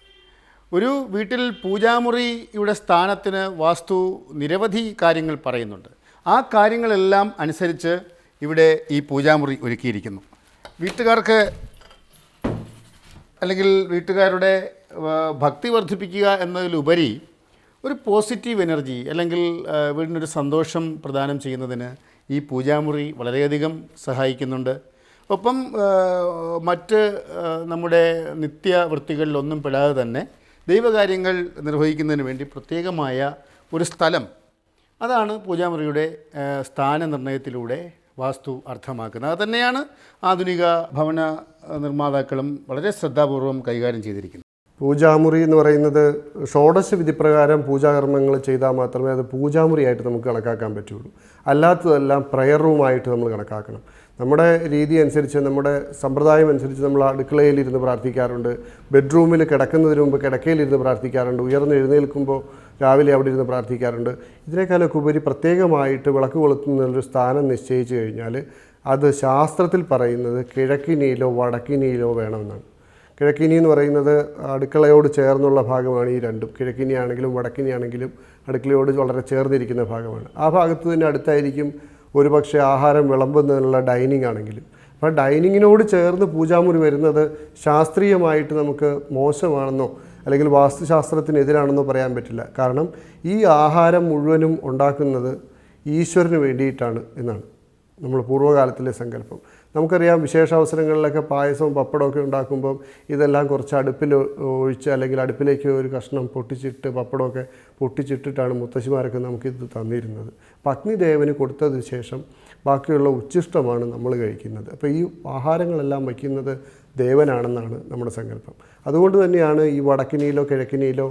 ഒരു വീട്ടിൽ പൂജാമുറിയുടെ സ്ഥാനത്തിന് വാസ്തു നിരവധി കാര്യങ്ങൾ പറയുന്നുണ്ട്. ആ കാര്യങ്ങളെല്ലാം അനുസരിച്ച് ഇവിടെ ഈ പൂജാമുറി ഒരുക്കിയിരിക്കുന്നു. വീട്ടുകാർക്ക് അല്ലെങ്കിൽ വീട്ടുകാരുടെ ഭക്തി വർദ്ധിപ്പിക്കുക എന്നതിലുപരി ഒരു പോസിറ്റീവ് എനർജി അല്ലെങ്കിൽ വീടിനൊരു സന്തോഷം പ്രദാനം ചെയ്യുന്നതിന് ഈ പൂജാമുറി വളരെയധികം സഹായിക്കുന്നുണ്ട്. ഒപ്പം മറ്റ് നമ്മുടെ നിത്യവൃത്തികളിലൊന്നും പെടാതെ തന്നെ ദൈവകാര്യങ്ങൾ നിർവഹിക്കുന്നതിന് വേണ്ടി പ്രത്യേകമായ ഒരു സ്ഥലം, അതാണ് പൂജാമുറിയുടെ സ്ഥാനനിർണയത്തിലൂടെ വാസ്തു അർത്ഥമാക്കുന്നത്. അത് തന്നെയാണ് ആധുനിക ഭവന നിർമ്മാതാക്കളും വളരെ ശ്രദ്ധാപൂർവം കൈകാര്യം ചെയ്തിരിക്കുന്നത്. പൂജാമുറി എന്ന് പറയുന്നത് ഷോഡശ വിധിപ്രകാരം പൂജാകർമ്മങ്ങൾ ചെയ്താൽ മാത്രമേ അത് പൂജാമുറിയായിട്ട് നമുക്ക് കണക്കാക്കാൻ പറ്റുള്ളൂ. അല്ലാത്തതെല്ലാം പ്രയർ റൂമായിട്ട് നമ്മൾ കണക്കാക്കണം. നമ്മുടെ രീതി അനുസരിച്ച്, നമ്മുടെ സമ്പ്രദായം അനുസരിച്ച് നമ്മൾ അടുക്കളയിലിരുന്ന് പ്രാർത്ഥിക്കാറുണ്ട്, ബെഡ്റൂമിൽ കിടക്കുന്നതിന് മുമ്പ് കിടക്കയിലിരുന്ന് പ്രാർത്ഥിക്കാറുണ്ട്, ഉയർന്ന് എഴുന്നേൽക്കുമ്പോൾ രാവിലെ അവിടെ ഇരുന്ന് പ്രാർത്ഥിക്കാറുണ്ട്. ഇതിനേക്കാളൊക്കെ ഉപരി പ്രത്യേകമായിട്ട് വിളക്ക് കൊളുത്തുന്നൊരു സ്ഥാനം നിശ്ചയിച്ചു കഴിഞ്ഞാൽ അത് ശാസ്ത്രത്തിൽ പറയുന്നത് കിഴക്കിനിയിലോ വടക്കിനിയിലോ വേണമെന്നാണ്. കിഴക്കിനി എന്ന് പറയുന്നത് അടുക്കളയോട് ചേർന്നുള്ള ഭാഗമാണ്. ഈ രണ്ടും, കിഴക്കിനിയാണെങ്കിലും വടക്കിനിയാണെങ്കിലും അടുക്കളയോട് വളരെ ചേർന്നിരിക്കുന്ന ഭാഗമാണ്. ആ ഭാഗത്ത് തന്നെ അടുത്തായിരിക്കും ഒരുപക്ഷെ ആഹാരം വിളമ്പുന്നതിനുള്ള ഡൈനിങ് ആണെങ്കിലും. അപ്പോൾ ഡൈനിങ്ങിനോട് ചേർന്ന് പൂജാമുറി വരുന്നത് ശാസ്ത്രീയമായിട്ട് നമുക്ക് മോശമാണെന്നോ അല്ലെങ്കിൽ വാസ്തുശാസ്ത്രത്തിനെതിരാണെന്നോ പറയാൻ പറ്റില്ല. കാരണം ഈ ആഹാരം മുഴുവനും ഉണ്ടാക്കുന്നത് ഈശ്വരന് വേണ്ടിയിട്ടാണ് എന്നാണ് നമ്മൾ പൂർവ്വകാലത്തിലെ സങ്കല്പം. നമുക്കറിയാം, വിശേഷാവസരങ്ങളിലൊക്കെ പായസവും പപ്പടമൊക്കെ ഉണ്ടാക്കുമ്പം ഇതെല്ലാം കുറച്ച് അടുപ്പിൽ ഒഴിച്ച് അല്ലെങ്കിൽ അടുപ്പിലേക്ക് ഒരു കഷ്ണം പൊട്ടിച്ചിട്ട് പപ്പടമൊക്കെ പൊട്ടിച്ചിട്ടിട്ടാണ് മുത്തശ്ശിമാരൊക്കെ നമുക്കിത് തന്നിരുന്നത്. അഗ്നിദേവന് കൊടുത്തതിന് ശേഷം ബാക്കിയുള്ള ഉച്ഛിഷ്ടമാണ് നമ്മൾ കഴിക്കുന്നത്. അപ്പോൾ ഈ ആഹാരങ്ങളെല്ലാം വയ്ക്കുന്നത് ദേവനാണെന്നാണ് നമ്മുടെ സങ്കല്പം. അതുകൊണ്ട് തന്നെയാണ് ഈ വടക്കിനിയിലോ കിഴക്കിനിയിലോ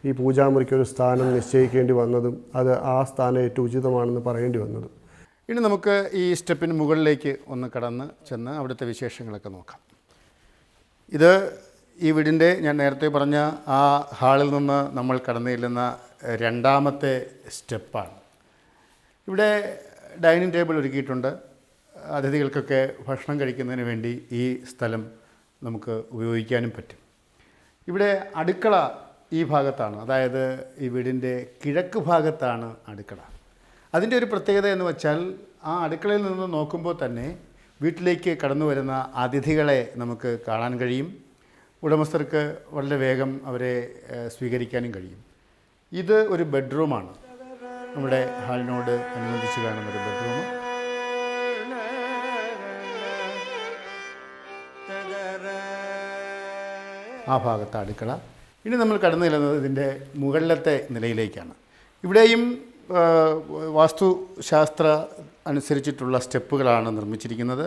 ഈ പൂജാമുറിക്കൊരു സ്ഥാനം നിശ്ചയിക്കേണ്ടി വന്നതും അത് ആ സ്ഥാനം ഏറ്റവും ഉചിതമാണെന്ന് പറയേണ്ടി വന്നതും. ഇനി നമുക്ക് ഈ സ്റ്റെപ്പിന് മുകളിലേക്ക് ഒന്ന് കടന്ന് ചെന്ന് അവിടുത്തെ വിശേഷങ്ങളൊക്കെ നോക്കാം. ഇത് ഈ വീടിൻ്റെ ഞാൻ നേരത്തെ പറഞ്ഞ ആ ഹാളിൽ നിന്ന് നമ്മൾ കടന്നു ചെല്ലുന്ന 2ാമത്തെ സ്റ്റെപ്പാണ്. ഇവിടെ ഡൈനിങ് ടേബിൾ ഒരുക്കിയിട്ടുണ്ട്. അതിഥികൾക്കൊക്കെ ഭക്ഷണം കഴിക്കുന്നതിന് വേണ്ടി ഈ സ്ഥലം നമുക്ക് ഉപയോഗിക്കാനും പറ്റും. ഇവിടെ അടുക്കള ഈ ഭാഗത്താണ്, അതായത് ഈ വീടിൻ്റെ കിഴക്ക് ഭാഗത്താണ് അടുക്കള. അതിൻ്റെ ഒരു പ്രത്യേകത എന്ന് വെച്ചാൽ ആ അടുക്കളയിൽ നിന്ന് നോക്കുമ്പോൾ തന്നെ വീട്ടിലേക്ക് കടന്നു വരുന്ന അതിഥികളെ നമുക്ക് കാണാൻ കഴിയും. ഉടമസ്ഥർക്ക് വളരെ വേഗം അവരെ സ്വീകരിക്കാനും കഴിയും. ഇത് ഒരു ബെഡ്റൂമാണ്, നമ്മുടെ ഹാളിനോട് അനുബന്ധിച്ച് കാണുന്നൊരു ബെഡ്റൂം. ആ ഭാഗത്ത് അടുക്കള. ഇനി നമ്മൾ കടന്നു ചെല്ലുന്നത് ഇതിൻ്റെ മുകളിലത്തെ നിലയിലേക്കാണ്. ഇവിടെയും വാസ്തുശാസ്ത്ര അനുസരിച്ചിട്ടുള്ള സ്റ്റെപ്പുകളാണ് നിർമ്മിച്ചിരിക്കുന്നത്.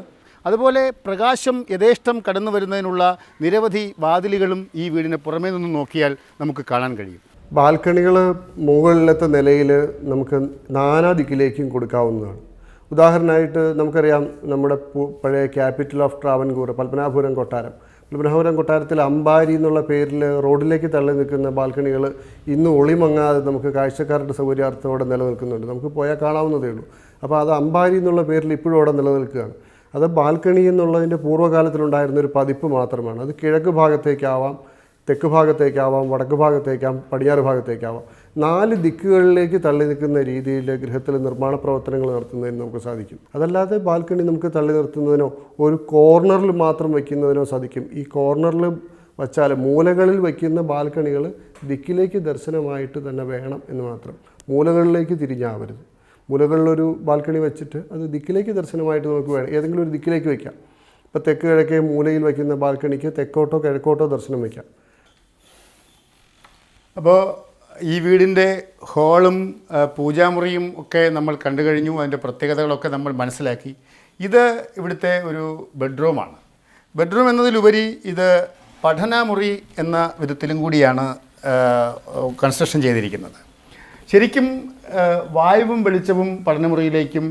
അതുപോലെ പ്രകാശം യഥേഷ്ടം കടന്നു വരുന്നതിനുള്ള നിരവധി വാതിലുകളും ഈ വീടിന് പുറമേ നിന്ന് നോക്കിയാൽ നമുക്ക് കാണാൻ കഴിയും. ബാൽക്കണികൾ മുകളിലത്തെ നിലയിൽ നമുക്ക് നാനാ ദിക്കിലേക്കും കൊടുക്കാവുന്നതാണ്. ഉദാഹരണമായിട്ട് നമുക്കറിയാം, നമ്മുടെ പഴയ ക്യാപിറ്റൽ ഓഫ് ട്രാവൻകൂർ പത്മനാഭപുരം കൊട്ടാരം. പത്മനാഭപുരം കൊട്ടാരത്തിൽ അമ്പാരി എന്നുള്ള പേരിൽ റോഡിലേക്ക് തള്ളി നിൽക്കുന്ന ബാൽക്കണികൾ ഇന്ന് ഒളിമങ്ങാതെ നമുക്ക് കാഴ്ചക്കാരുടെ സൗകര്യാർത്ഥത്തോടെ നിലനിൽക്കുന്നുണ്ട്. നമുക്ക് പോയാൽ കാണാവുന്നതേ ഉള്ളൂ. അപ്പോൾ അത് അമ്പാരി എന്നുള്ള പേരിൽ ഇപ്പോഴും അവിടെ നിലനിൽക്കുകയാണ്. അത് ബാൽക്കണി എന്നുള്ളതിൻ്റെ പൂർവ്വകാലത്തിലുണ്ടായിരുന്ന ഒരു പതിപ്പ് മാത്രമാണ്. അത് കിഴക്ക് ഭാഗത്തേക്കാവാം, തെക്ക് ഭാഗത്തേക്കാവാം, വടക്ക് ഭാഗത്തേക്കാം, പടിഞ്ഞാറ് ഭാഗത്തേക്കാവാം. 4 ദിക്കുകളിലേക്ക് തള്ളി നിൽക്കുന്ന രീതിയിൽ ഗൃഹത്തിൽ നിർമ്മാണ പ്രവർത്തനങ്ങൾ നടത്തുന്നതിന് നമുക്ക് സാധിക്കും. അതല്ലാതെ ബാൽക്കണി നമുക്ക് തള്ളി നിർത്തുന്നതിനോ ഒരു കോർണറിൽ മാത്രം വയ്ക്കുന്നതിനോ സാധിക്കും. ഈ കോർണറിൽ വച്ചാൽ മൂലകളിൽ വയ്ക്കുന്ന ബാൽക്കണികൾ ദിക്കിലേക്ക് ദർശനമായിട്ട് തന്നെ വേണം എന്ന് മാത്രം. മൂലകളിലേക്ക് തിരിഞ്ഞാവരുത്. മൂലകളിലൊരു ബാൽക്കണി വെച്ചിട്ട് അത് ദിക്കിലേക്ക് ദർശനമായിട്ട് നമുക്ക് വേണം, ഏതെങ്കിലും ഒരു ദിക്കിലേക്ക് വയ്ക്കാം. ഇപ്പോൾ തെക്ക് കിഴക്കേ മൂലയിൽ വയ്ക്കുന്ന ബാൽക്കണിക്ക് തെക്കോട്ടോ കിഴക്കോട്ടോ ദർശനം വയ്ക്കാം. അപ്പോൾ ഈ വീടിൻ്റെ ഹാളും പൂജാമുറിയും ഒക്കെ നമ്മൾ കണ്ടു കഴിഞ്ഞു. അതിൻ്റെ പ്രത്യേകതകളൊക്കെ നമ്മൾ മനസ്സിലാക്കി. ഇത് ഇവിടുത്തെ ഒരു ബെഡ്റൂമാണ്. ബെഡ്റൂം എന്നതിലുപരി ഇത് പഠനമുറി എന്ന വിധത്തിലും കൂടിയാണ് കൺസ്ട്രക്ഷൻ ചെയ്തിരിക്കുന്നത്. ശരിക്കും വായുവും വെളിച്ചവും പഠനമുറിയിലേക്കും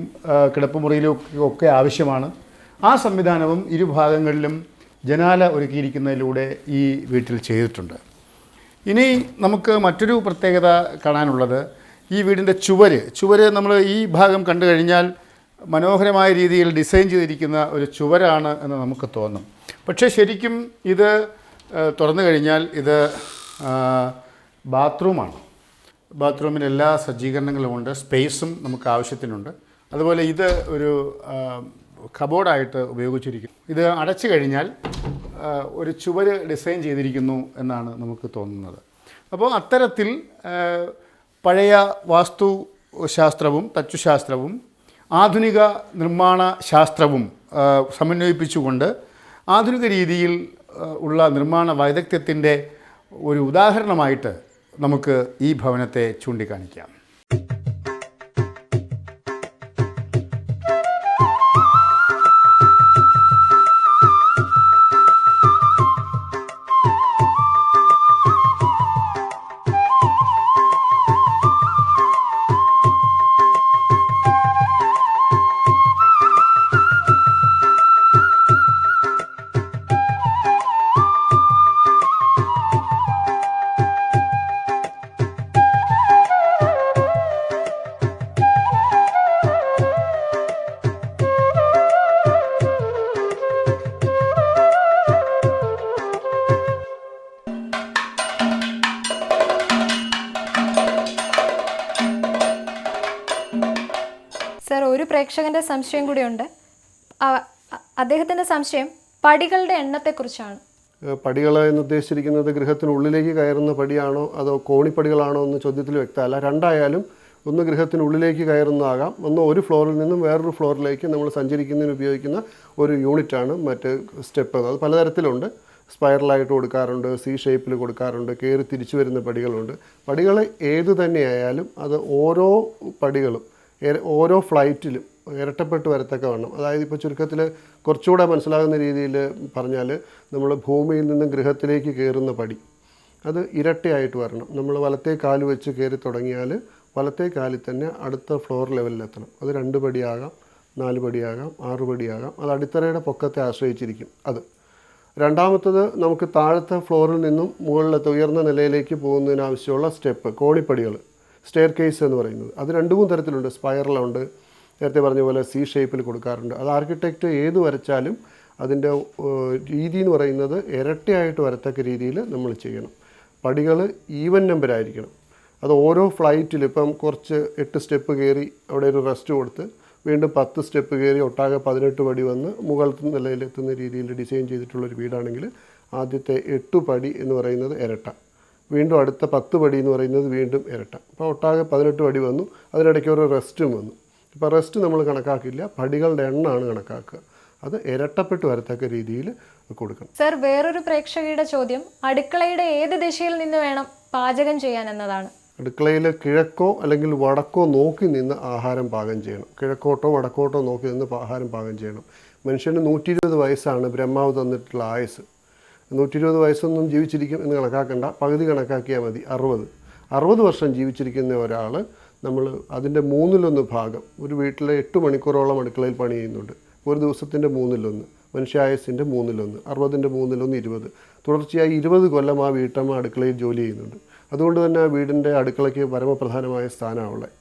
കിടപ്പുമുറിയിലേക്കും ഒക്കെ ആവശ്യമാണ്. ആ സംവിധാനവും ഇരുഭാഗങ്ങളിലും ജനാല ഒരുക്കിയിരിക്കുന്നതിലൂടെ ഈ വീട്ടിൽ ചെയ്തിട്ടുണ്ട്. ഇനി നമുക്ക് മറ്റൊരു പ്രത്യേകത കാണാനുള്ളത് ഈ വീടിൻ്റെ ചുവര് നമ്മൾ ഈ ഭാഗം കണ്ടു കഴിഞ്ഞാൽ മനോഹരമായ രീതിയിൽ ഡിസൈൻ ചെയ്തിരിക്കുന്ന ഒരു ചുവരാണ് എന്ന് നമുക്ക് തോന്നും. പക്ഷേ ശരിക്കും ഇത് തുറന്നു കഴിഞ്ഞാൽ ഇത് ബാത്റൂമാണ്. ബാത്റൂമിന് എല്ലാ സജ്ജീകരണങ്ങളുമുണ്ട്, സ്പേസും നമുക്ക് ആവശ്യത്തിനുണ്ട്. അതുപോലെ ഇത് ഒരു കബോർഡായിട്ട് ഉപയോഗിച്ചിരിക്കുന്നു. ഇത് അടച്ചു കഴിഞ്ഞാൽ ഒരു ചുവര് ഡിസൈൻ ചെയ്തിരിക്കുന്നു എന്നാണ് നമുക്ക് തോന്നുന്നത്. അപ്പോൾ അത്തരത്തിൽ പഴയ വാസ്തുശാസ്ത്രവും തച്ചുശാസ്ത്രവും ആധുനിക നിർമ്മാണ ശാസ്ത്രവും സമന്വയിപ്പിച്ചുകൊണ്ട് ആധുനിക രീതിയിൽ ഉള്ള നിർമ്മാണ വൈദഗ്ധ്യത്തിൻ്റെ ഒരു ഉദാഹരണമായിട്ട് നമുക്ക് ഈ ഭവനത്തെ ചൂണ്ടിക്കാണിക്കാം. സർ, ഒരു പ്രേക്ഷകൻ്റെ സംശയം കൂടിയുണ്ട്. അദ്ദേഹത്തിൻ്റെ സംശയം പടികളുടെ എണ്ണത്തെക്കുറിച്ചാണ്. പടികൾ എന്ന് ഉദ്ദേശിച്ചിരിക്കുന്നത് ഗൃഹത്തിനുള്ളിലേക്ക് കയറുന്ന പടിയാണോ അതോ കോണിപ്പടികളാണോ എന്ന് ചോദ്യത്തിൽ വ്യക്തമല്ല. രണ്ടായാലും ഒന്ന് ഗൃഹത്തിനുള്ളിലേക്ക് കയറുന്നതാകാം, ഒന്ന് ഒരു ഫ്ലോറിൽ നിന്നും വേറൊരു ഫ്ലോറിലേക്ക് നമ്മൾ സഞ്ചരിക്കുന്നതിന് ഉപയോഗിക്കുന്ന ഒരു യൂണിറ്റാണ് മറ്റ് സ്റ്റെപ്പ്. അത് പലതരത്തിലുണ്ട്. സ്പൈറലായിട്ട് കൊടുക്കാറുണ്ട്, സി ഷേപ്പിൽ കൊടുക്കാറുണ്ട്, കയറി തിരിച്ചു വരുന്ന പടികളുണ്ട്. പടികൾ ഏത് തന്നെയായാലും അത് ഓരോ പടികളും ഓരോ ഫ്ലൈറ്റിലും ഇരട്ടപ്പെട്ട് വരത്തക്ക വണ്ണം, അതായത് ഇപ്പോൾ ചുരുക്കത്തിൽ കുറച്ചുകൂടെ മനസ്സിലാകുന്ന രീതിയിൽ പറഞ്ഞാൽ നമ്മൾ ഭൂമിയിൽ നിന്നും ഗൃഹത്തിലേക്ക് കയറുന്ന പടി അത് ഇരട്ടയായിട്ട് വരണം. നമ്മൾ വലത്തേ കാല് വെച്ച് കയറി തുടങ്ങിയാൽ വലത്തേ കാലിൽ തന്നെ അടുത്ത ഫ്ലോർ ലെവലിലെത്തണം. അത് 2 പടിയാകാം, 4 പടിയാകാം, 6 പടിയാകാം. അത് അടിത്തറയുടെ പൊക്കത്തെ ആശ്രയിച്ചിരിക്കും. അത് രണ്ടാമത്തത് നമുക്ക് താഴത്തെ ഫ്ലോറിൽ നിന്നും മുകളിലത്തെ ഉയർന്ന നിലയിലേക്ക് പോകുന്നതിനാവശ്യമുള്ള സ്റ്റെപ്പ്, കോണിപ്പടികൾ, സ്റ്റെയർ കേസ് എന്ന് പറയുന്നത്. അത് 2-3 തരത്തിലുണ്ട്. സ്പൈറലുണ്ട്, നേരത്തെ പറഞ്ഞ പോലെ സി ഷേപ്പിൽ കൊടുക്കാറുണ്ട്. അത് ആർക്കിടെക്റ്റ് ഏത് വരച്ചാലും അതിൻ്റെ രീതി എന്ന് പറയുന്നത് ഇരട്ടയായിട്ട് വരത്തക്ക രീതിയിൽ നമ്മൾ ചെയ്യണം. പടികൾ ഈവൻ നമ്പർ ആയിരിക്കണം. അത് ഓരോ ഫ്ലൈറ്റിൽ ഇപ്പം കുറച്ച് 8 സ്റ്റെപ്പ് കയറി അവിടെ ഒരു റെസ്റ്റ് കൊടുത്ത് വീണ്ടും 10 സ്റ്റെപ്പ് കയറി ഒട്ടാകെ 18 പടി വന്ന് മുകളിലത്തെ നിലയിലെത്തുന്ന രീതിയിൽ ഡിസൈൻ ചെയ്തിട്ടുള്ളൊരു വീടാണെങ്കിൽ ആദ്യത്തെ 8 പടി എന്ന് പറയുന്നത് ഇരട്ട, വീണ്ടും അടുത്ത 10 പടി എന്ന് പറയുന്നത് വീണ്ടും ഇരട്ട. അപ്പോൾ ഒട്ടാകെ 18 പടി വന്നു. അതിനിടയ്ക്ക് ഒരു റെസ്റ്റും വന്നു. ഇപ്പോൾ റെസ്റ്റ് നമ്മൾ കണക്കാക്കില്ല, പടികളുടെ എണ്ണമാണ് കണക്കാക്കുക. അത് ഇരട്ടപ്പെട്ട് വരത്തക്ക രീതിയിൽ കൊടുക്കണം. സർ, വേറൊരു പ്രേക്ഷകയുടെ ചോദ്യം അടുക്കളയുടെ ഏത് ദിശയിൽ നിന്ന് വേണം പാചകം ചെയ്യാൻ എന്നതാണ്. അടുക്കളയിൽ കിഴക്കോ അല്ലെങ്കിൽ വടക്കോ നോക്കി നിന്ന് ആഹാരം പാകം ചെയ്യണം. കിഴക്കോട്ടോ വടക്കോട്ടോ നോക്കി നിന്ന് ആഹാരം പാകം ചെയ്യണം. മനുഷ്യന് 120 വയസ്സാണ് ബ്രഹ്മാവ് തന്നിട്ടുള്ള ആയുസ്. 120 വയസ്സൊന്നും ജീവിച്ചിരിക്കും എന്ന് കണക്കാക്കണ്ട, പകുതി കണക്കാക്കിയാൽ മതി. 60 വർഷം ജീവിച്ചിരിക്കുന്ന ഒരാൾ നമ്മൾ അതിൻ്റെ 1/3 ഭാഗം, ഒരു വീട്ടിലെ 8 മണിക്കൂറോളം അടുക്കളയിൽ പണി ചെയ്യുന്നുണ്ട്. ഒരു ദിവസത്തിൻ്റെ 1/3, മനുഷ്യായുസിൻ്റെ 1/3, 60ൻ്റെ 1/3 20, തുടർച്ചയായി 20 കൊല്ലം ആ വീട്ടമ്മ അടുക്കളയിൽ ജോലി ചെയ്യുന്നുണ്ട്. അതുകൊണ്ട് തന്നെ ആ വീടിൻ്റെ അടുക്കളയ്ക്ക് പരമപ്രധാനമായ സ്ഥാനമുള്ളത്.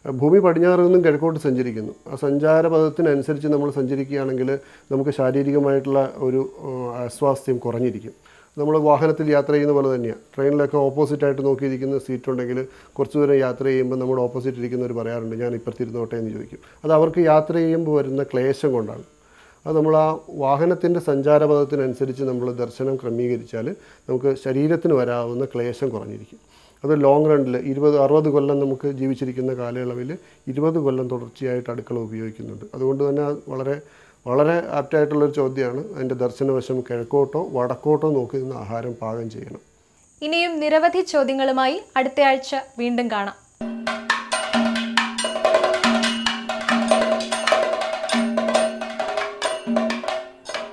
ഭൂമി പടിഞ്ഞാറ് നിന്നും കിഴക്കോട്ട് സഞ്ചരിക്കുന്നു. ആ സഞ്ചാരപഥത്തിനനുസരിച്ച് നമ്മൾ സഞ്ചരിക്കുകയാണെങ്കിൽ നമുക്ക് ശാരീരികമായിട്ടുള്ള ഒരു അസ്വാസ്ഥ്യം കുറഞ്ഞിരിക്കും. നമ്മൾ വാഹനത്തിൽ യാത്ര ചെയ്യുന്ന പോലെ തന്നെയാണ്. ട്രെയിനിലൊക്കെ ഓപ്പോസിറ്റായിട്ട് നോക്കിയിരിക്കുന്ന സീറ്റ് ഉണ്ടെങ്കിൽ കുറച്ച് ദൂരം യാത്ര ചെയ്യുമ്പോൾ നമ്മുടെ ഓപ്പോസിറ്റ് ഇരിക്കുന്നവർ പറയാറുണ്ട് ഞാൻ ഇപ്പുറത്തിരുന്നോട്ടെ എന്ന് ചോദിക്കും. അത് അവർക്ക് യാത്ര ചെയ്യുമ്പോൾ വരുന്ന ക്ലേശം കൊണ്ടാണ്. അത് നമ്മൾ ആ വാഹനത്തിൻ്റെ സഞ്ചാരപഥത്തിനനുസരിച്ച് നമ്മൾ ദർശനം ക്രമീകരിച്ചാൽ നമുക്ക് ശരീരത്തിന് വരാവുന്ന ക്ലേശം കുറഞ്ഞിരിക്കും. അത് ലോങ് റണ്ണിൽ 60 കൊല്ലം നമുക്ക് ജീവിച്ചിരിക്കുന്ന കാലയളവിൽ 20 കൊല്ലം തുടർച്ചയായിട്ട് അടുക്കള ഉപയോഗിക്കുന്നുണ്ട്. അതുകൊണ്ട് തന്നെ വളരെ വളരെ ആപ്റ്റായിട്ടുള്ളൊരു ചോദ്യമാണ്. അതിൻ്റെ ദർശനവശം കിഴക്കോട്ടോ വടക്കോട്ടോ നോക്കി നിന്ന് ആഹാരം പാകം ചെയ്യണം. ഇനിയും നിരവധി ചോദ്യങ്ങളുമായി അടുത്തയാഴ്ച വീണ്ടും കാണാം.